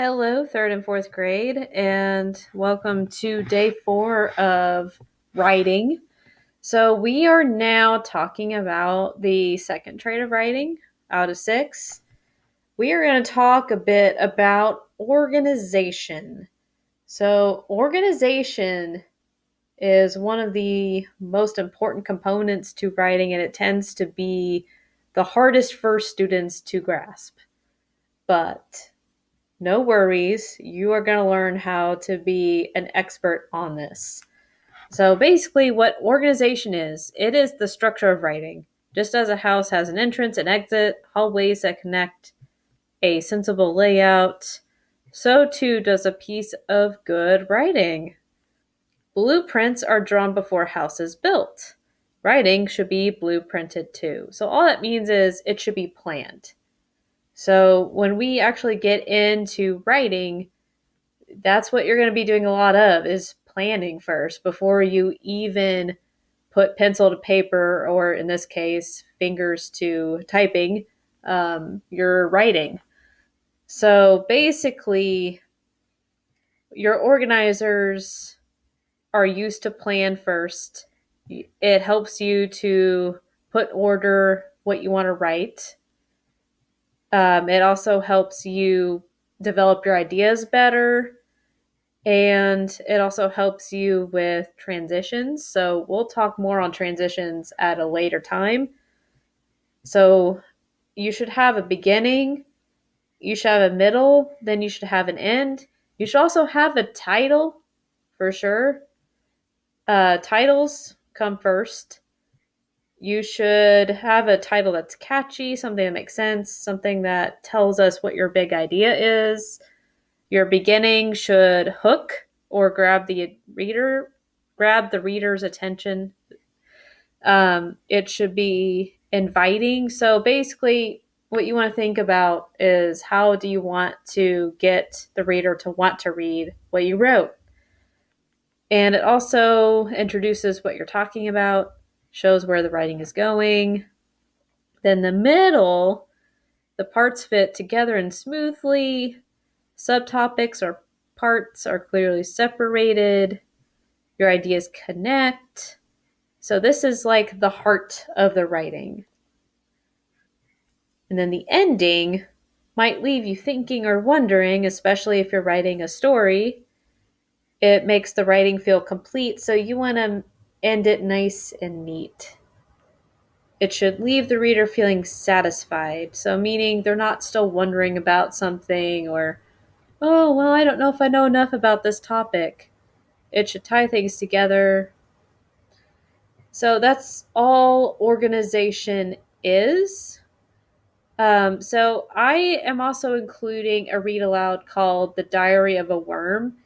Hello, third and fourth grade, and welcome to day 4 of writing. So, we are now talking about the second trait of writing out of 6. We are going to talk a bit about organization. So, organization is one of the most important components to writing, and it tends to be the hardest for students to grasp. But no worries, you are going to learn how to be an expert on this. So basically, what organization is, it is the structure of writing. Just as a house has an entrance and exit, hallways that connect, a sensible layout, so too does a piece of good writing. Blueprints are drawn before a house is built. Writing should be blueprinted too. So all that means is it should be planned. So when we actually get into writing, that's what you're going to be doing a lot of, is planning first before you even put pencil to paper, or in this case, fingers to typing, your writing. So basically, your organizers are used to plan first. It helps you to put order what you want to write. It also helps you develop your ideas better. And it also helps you with transitions. So we'll talk more on transitions at a later time. So you should have a beginning, you should have a middle, then you should have an end. You should also have a title for sure. Titles come first. You should have a title that's catchy, something that makes sense, something that tells us what your big idea is. Your beginning should hook or grab the reader's attention. It should be inviting. So basically, what you want to think about is, how do you want to get the reader to want to read what you wrote? And it also introduces what you're talking about, shows where the writing is going. Then the middle, the parts fit together and smoothly. Subtopics or parts are clearly separated. Your ideas connect. So this is like the heart of the writing. And then the ending might leave you thinking or wondering, especially if you're writing a story. It makes the writing feel complete, so you want to end it nice and neat. It should leave the reader feeling satisfied, so meaning they're not still wondering about something, or, oh, well, I don't know if I know enough about this topic. It should tie things together. So that's all organization is. So I am also including a read aloud called The Diary of a Worm.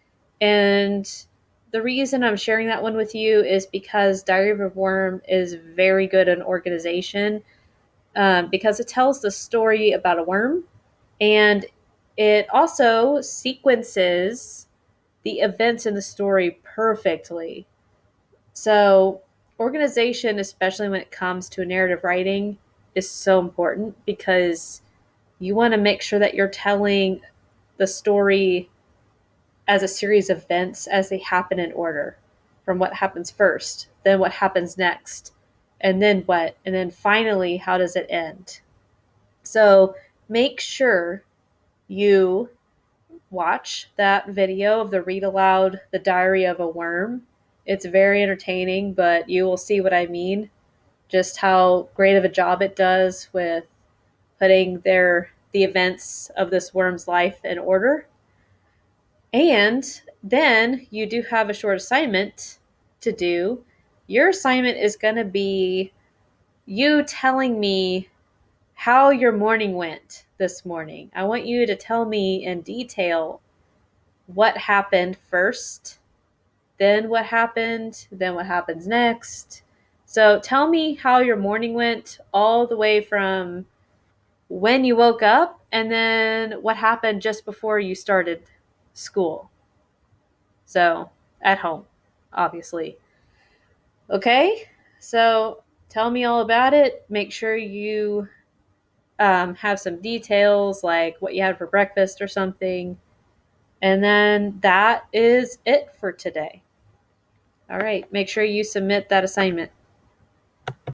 And the reason I'm sharing that one with you is because Diary of a Worm is very good in organization, because it tells the story about a worm, and it also sequences the events in the story perfectly. So organization, especially when it comes to narrative writing, is so important, because you want to make sure that you're telling the story as a series of events as they happen in order, from what happens first, then what happens next, and then what, and then finally, how does it end? So make sure you watch that video of the read aloud, The Diary of a Worm. It's very entertaining, but you will see what I mean, just how great of a job it does with putting the events of this worm's life in order. And then you do have a short assignment to do. Your assignment is going to be you telling me how your morning went this morning. I want you to tell me in detail what happened first, then what happened, then what happens next. So tell me how your morning went, all the way from when you woke up, and then what happened just before you started school. So at home, obviously. Okay, so tell me all about it. Make sure you have some details, like what you had for breakfast or something. And then that is it for today. All right, make sure you submit that assignment.